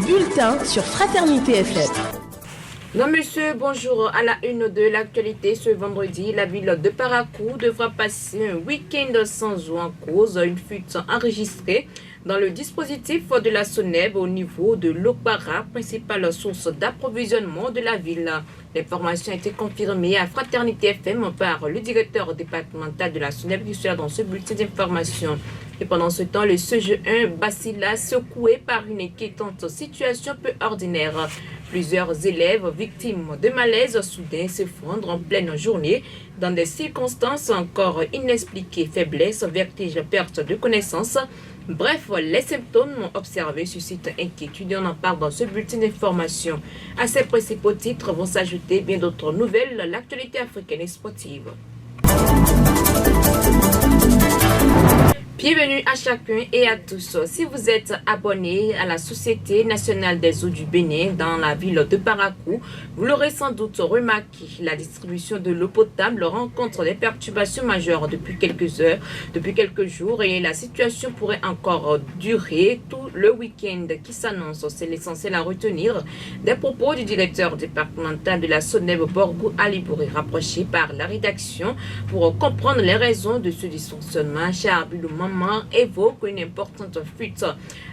bulletin sur Fraternité FM. Non, monsieur, bonjour. À la une de l'actualité, ce vendredi, la ville de Parakou devra passer un week-end sans eau en cause. Une fuite enregistrée dans le dispositif de la SONEB au niveau de l'Okpara, principale source d'approvisionnement de la ville. L'information a été confirmée à Fraternité FM par le directeur départemental de la SONEB qui sera dans ce bulletin d'information. Et pendant ce temps, le CGE Basila, secoué par une inquiétante situation peu ordinaire. Plusieurs élèves victimes de malaise soudain s'effondrent en pleine journée dans des circonstances encore inexpliquées, faiblesse, vertige, perte de connaissance. Bref, les symptômes observés suscitent inquiétude et on en parle dans ce bulletin d'information. À ces principaux titres vont s'ajouter bien d'autres nouvelles, l'actualité africaine et sportive. Bienvenue à chacun et à tous. Si vous êtes abonné à la Société nationale des eaux du Bénin dans la ville de Parakou, vous l'aurez sans doute remarqué, la distribution de l'eau potable rencontre des perturbations majeures depuis quelques jours et la situation pourrait encore durer tout le week-end qui s'annonce. C'est l'essentiel à retenir des propos du directeur départemental de la SONEB, Borgou Alibouri, rapproché par la rédaction pour comprendre les raisons de ce dysfonctionnement. Charbilou Maman évoque une importante fuite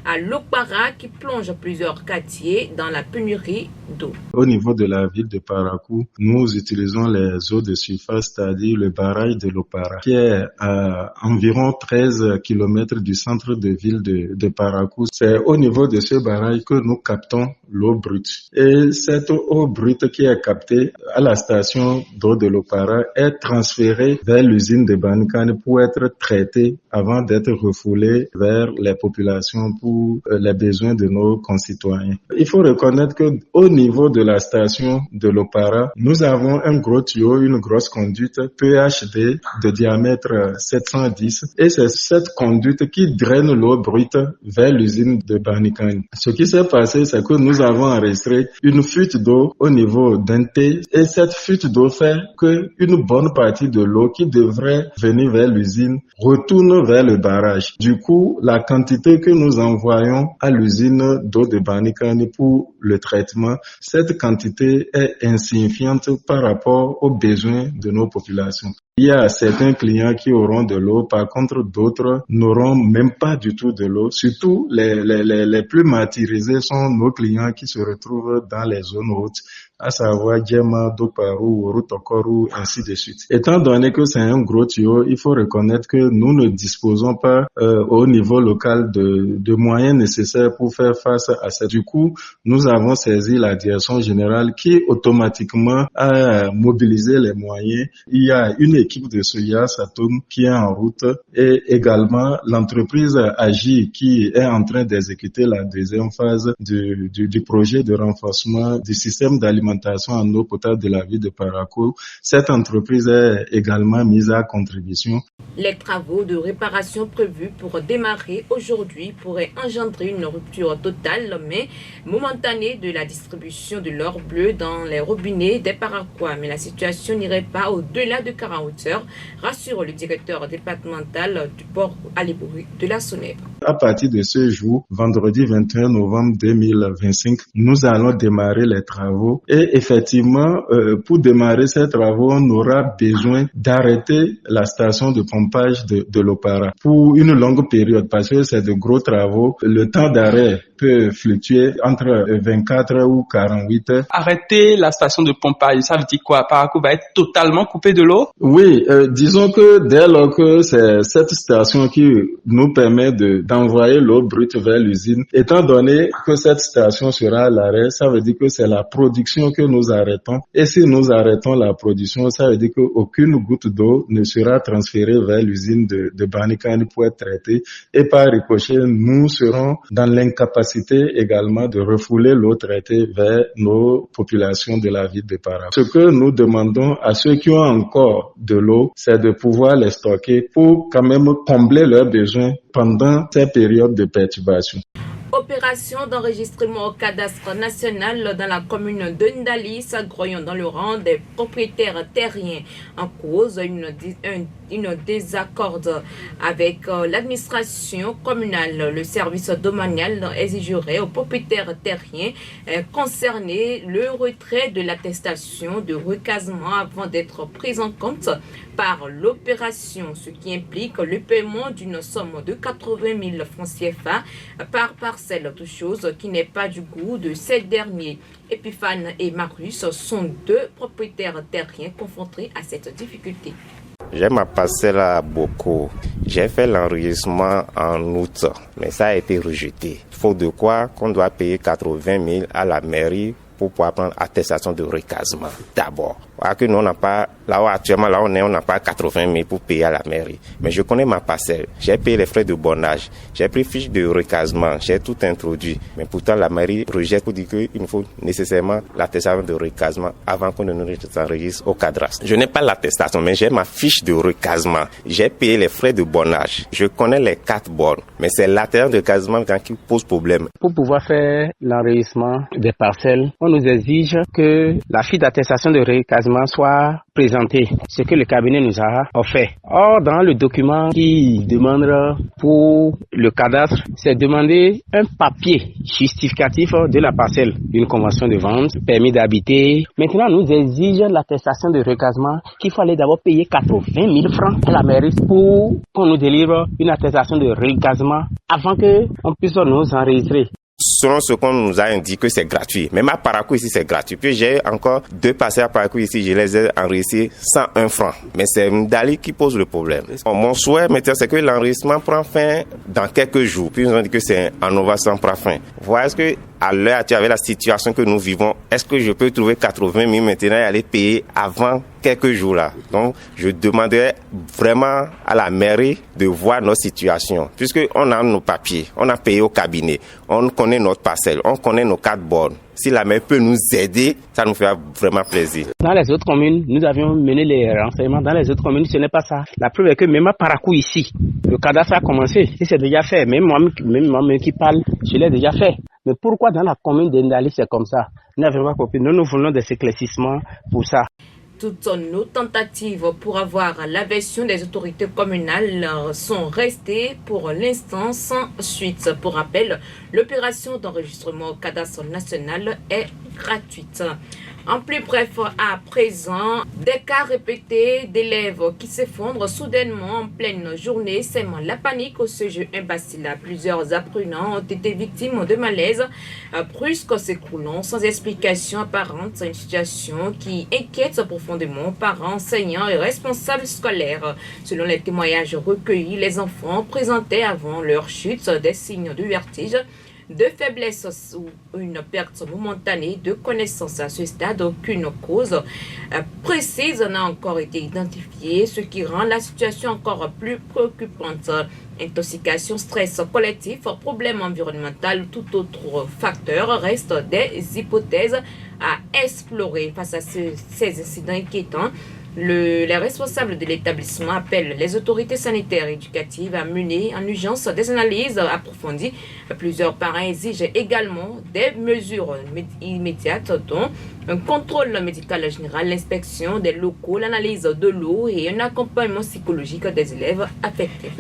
à l'Okpara qui plonge plusieurs quartiers dans la pénurie d'eau. Au niveau de la ville de Parakou, nous utilisons les eaux de surface, c'est-à-dire le barrage de l'Okpara, qui est à environ 13 km du centre de ville de Parakou. C'est au niveau de ce barrage que nous captons l'eau brute. Et cette eau brute qui est captée à la station d'eau de l'Okpara est transférée vers l'usine de Banikane pour être traitée avant d'être refoulée vers les populations pour les besoins de nos concitoyens. Il faut reconnaître que au niveau de la station de l'Okpara, nous avons un gros tuyau, une grosse conduite PHD de diamètre 710 et c'est cette conduite qui draine l'eau brute vers l'usine de Banikane. Ce qui s'est passé, c'est que nous avons enregistré une fuite d'eau au niveau d'un T et cette fuite d'eau fait que une bonne partie de l'eau qui devrait venir vers l'usine retourne vers le barrage. Du coup, la quantité que nous envoyons à l'usine d'eau de Banikane pour le traitement, cette quantité est insignifiante par rapport aux besoins de nos populations. Il y a certains clients qui auront de l'eau, par contre d'autres n'auront même pas du tout de l'eau. Surtout les plus martyrisés sont nos clients qui se retrouvent dans les zones hautes, à savoir Djema, Doparou, Rutokoru, ainsi de suite. Étant donné que c'est un gros tuyau, il faut reconnaître que nous ne disposons pas au niveau local de moyens nécessaires pour faire face à ça. Du coup, nous avons saisi la direction générale qui automatiquement a mobilisé les moyens. Il y a une équipe de Soya Satoum qui est en route et également l'entreprise Agi qui est en train d'exécuter la deuxième phase du projet de renforcement du système d'alimentation en eau potable de la ville de Parakou. Cette entreprise est également mise à contribution. Les travaux de réparation prévus pour démarrer aujourd'hui pourraient engendrer une rupture totale mais momentanée de la distribution de l'or bleu dans les robinets des Parakouas. Mais la situation n'irait pas au-delà de 48 heures, rassure le directeur départemental du port Alibouri de la SONEB. À partir de ce jour, vendredi 21 novembre 2025, nous allons démarrer les travaux et effectivement, pour démarrer ces travaux, on aura besoin d'arrêter la station de pompage de l'Okpara pour une longue période parce que c'est de gros travaux. Le temps d'arrêt peut fluctuer entre 24 ou 48 heures. Arrêter la station de pompage, ça veut dire quoi? Parakou va être totalement coupé de l'eau? Oui, disons que dès lors que c'est cette station qui nous permet d'envoyer l'eau brute vers l'usine, étant donné que cette station sera à l'arrêt, ça veut dire que c'est la production que nous arrêtons. Et si nous arrêtons la production, ça veut dire qu'aucune goutte d'eau ne sera transférée vers l'usine de Banikane pour être traitée. Et par ricochet, nous serons dans l'incapacité également de refouler l'eau traitée vers nos populations de la ville de Parakou. Ce que nous demandons à ceux qui ont encore de l'eau, c'est de pouvoir les stocker pour quand même combler leurs besoins pendant ces périodes de perturbation. Au opération d'enregistrement au cadastre national dans la commune de Ndali, s'agroyant dans le rang des propriétaires terriens en cause une désaccord avec l'administration communale. Le service domanial exigerait aux propriétaires terriens concernés le retrait de l'attestation de recasement avant d'être pris en compte par l'opération, ce qui implique le paiement d'une somme de 80 000 francs CFA par parcelle, toute chose qui n'est pas du goût de ces derniers. Epiphane et Marius sont deux propriétaires terriens confrontés à cette difficulté. J'ai ma parcelle à Boko. J'ai fait l'enregistrement en août, mais ça a été rejeté. Faute de quoi qu'on doit payer 80 000 à la mairie pour pouvoir prendre attestation de recasement d'abord. Alors que nous, on n'a pas, là où actuellement, là on n'a pas 80 000 pour payer à la mairie. Mais je connais ma parcelle. J'ai payé les frais de bornage. J'ai pris fiche de recasement. J'ai tout introduit. Mais pourtant, la mairie rejette pour dire qu'il nous faut nécessairement l'attestation de recasement avant qu'on ne nous enregistre au cadastre. Je n'ai pas l'attestation, mais j'ai ma fiche de recasement. J'ai payé les frais de bornage. Je connais les 4 bornes. Mais c'est l'attestation de recasement qui pose problème. Pour pouvoir faire l'enregistrement des parcelles, on nous exige que la fiche d'attestation de recasement soit présentée, ce que le cabinet nous a offert. Or, dans le document qui demande pour le cadastre, c'est demander un papier justificatif de la parcelle, une convention de vente, permis d'habiter. Maintenant, nous exige l'attestation de recasement qu'il faut aller d'abord payer 80 000 francs à la mairie pour qu'on nous délivre une attestation de recasement avant qu'on puisse nous enregistrer. Selon ce qu'on nous a indiqué, c'est gratuit. Même à Parakou ici, c'est gratuit. Puis j'ai encore 2 parcelles à Parakou ici, je les ai enregistrés 101 francs. Mais c'est Ndali qui pose le problème. Mon souhait maintenant, c'est que l'enregistrement prend fin dans quelques jours. Puis ils nous ont dit que c'est en novembre, ça prend fin. Voilà, est-ce que à l'heure actuelle, avec la situation que nous vivons, est-ce que je peux trouver 80 000 maintenant et aller payer avant quelques jours là? Donc, je demanderais vraiment à la mairie de voir notre situation. Puisqu'on a nos papiers, on a payé au cabinet, on connaît notre parcelle, on connaît nos 4 bornes. Si la mairie peut nous aider, ça nous fait vraiment plaisir. Dans les autres communes, nous avions mené les renseignements. Dans les autres communes, ce n'est pas ça. La preuve est que même à Parakou ici, le cadastre a commencé. Si c'est déjà fait, même moi qui parle, je l'ai déjà fait. Mais pourquoi dans la commune d'Ndali c'est comme ça? Nous n'avons pas compris. Nous voulons des éclaircissements pour ça. Toutes nos tentatives pour avoir la version des autorités communales sont restées pour l'instant sans suite. Pour rappel, l'opération d'enregistrement au cadastre national est gratuite. En plus bref, à présent, des cas répétés d'élèves qui s'effondrent soudainement en pleine journée, sèment la panique au CEGE Imbasila. Plusieurs apprenants ont été victimes de malaise brusques s'écroulant sans explication apparente. Une situation qui inquiète profondément parents, enseignants et responsables scolaires. Selon les témoignages recueillis, les enfants présentaient avant leur chute des signes de vertige, de faiblesse ou une perte momentanée de connaissance. À ce stade, aucune cause précise n'a encore été identifiée, ce qui rend la situation encore plus préoccupante. Intoxication, stress collectif, problème environnemental, tout autre facteur restent des hypothèses à explorer. Face à ces incidents inquiétants, les responsables de l'établissement appellent les autorités sanitaires et éducatives à mener en urgence des analyses approfondies. Plusieurs parents exigent également des mesures immédiates, dont un contrôle médical général, l'inspection des locaux, l'analyse de l'eau et un accompagnement psychologique des élèves affectés.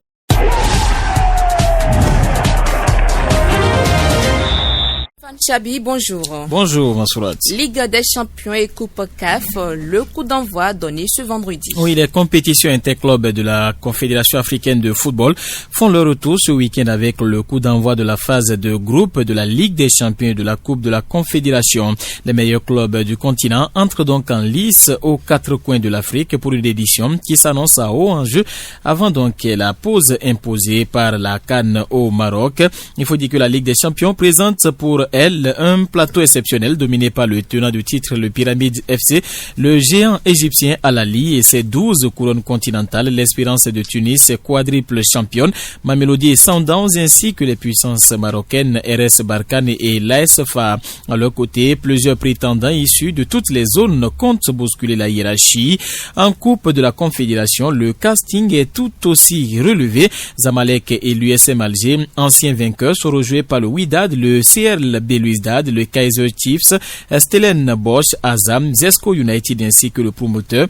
Chabi, bonjour. Bonjour, Mansourat. Ligue des champions et Coupe CAF, le coup d'envoi donné ce vendredi. Oui, les compétitions interclubs de la Confédération africaine de football font leur retour ce week-end avec le coup d'envoi de la phase de groupe de la Ligue des champions et de la Coupe de la Confédération. Les meilleurs clubs du continent entrent donc en lice aux 4 coins de l'Afrique pour une édition qui s'annonce à haut enjeu avant donc la pause imposée par la CAN au Maroc. Il faut dire que la Ligue des champions présente pour elle duel, un plateau exceptionnel dominé par le tenant de titre, le Pyramide FC, le géant égyptien Al Ahly et ses 12 couronnes continentales, l'Espérance de Tunis, quadruple championne, Mamelodi Sundowns ainsi que les puissances marocaines RS Berkane et l'AS FAR. À leur côté, plusieurs prétendants issus de toutes les zones comptent bousculer la hiérarchie. En Coupe de la Confédération, le casting est tout aussi relevé. Zamalek et l'USM Alger, anciens vainqueurs, sont rejoués par le Wydad, le CR Belouizdad, le Kaiser Chiefs, Stellenbosch, Azam, Zesco United ainsi que le prometteur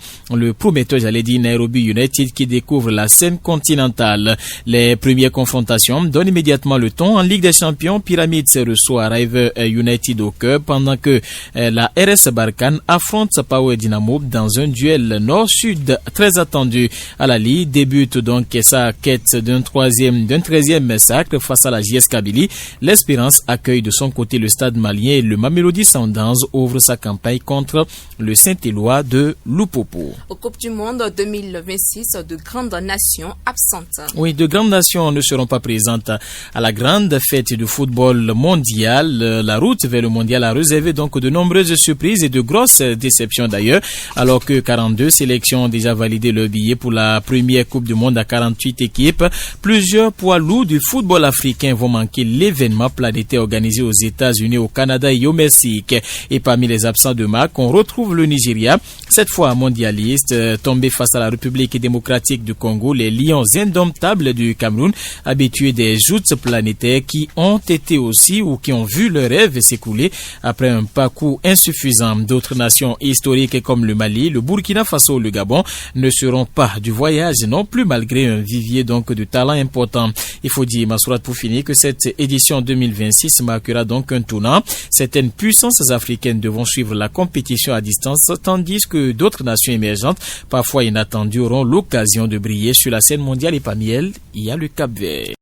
Nairobi United qui découvre la scène continentale. Les premières confrontations donnent immédiatement le ton. En Ligue des Champions, Pyramids reçoit River United au cœur pendant que la RS Berkane affronte Power Dynamo dans un duel nord-sud très attendu. Al Ahly débute donc sa quête d'un 13e sacre face à la JS Kabylie. L'Espérance accueille de son côté le Stade malien et le Mamelodi Sundowns ouvre sa campagne contre le Saint-Éloi de Lupopo. Au Coupe du Monde 2026, de grandes nations absentes. Oui, de grandes nations ne seront pas présentes à la grande fête du football mondial. La route vers le mondial a réservé donc de nombreuses surprises et de grosses déceptions d'ailleurs, alors que 42 sélections ont déjà validé leur billet pour la première Coupe du Monde à 48 équipes. Plusieurs poids lourds du football africain vont manquer l'événement planétaire organisé aux États-Unis, au Canada et au Mexique. Et parmi les absents de marque, on retrouve le Nigeria, cette fois mondialiste, tombé face à la République démocratique du Congo, les Lions indomptables du Cameroun, habitués des joutes planétaires qui ont été aussi ou qui ont vu leurs rêves s'écouler après un parcours insuffisant. D'autres nations historiques comme le Mali, le Burkina Faso, le Gabon ne seront pas du voyage non plus malgré un vivier donc de talent important. Il faut dire, Masourat, pour finir, que cette édition 2026 marquera donc un tournant. Certaines puissances africaines devront suivre la compétition à distance, tandis que d'autres nations émergentes, parfois inattendues, auront l'occasion de briller sur la scène mondiale et parmi elles, il y a le Cap-Vert.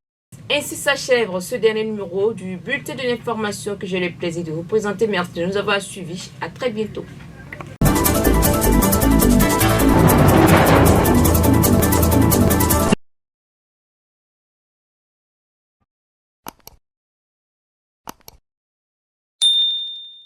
Ainsi s'achève ce dernier numéro du bulletin de l'information que j'ai le plaisir de vous présenter. Merci de nous avoir suivis. À très bientôt.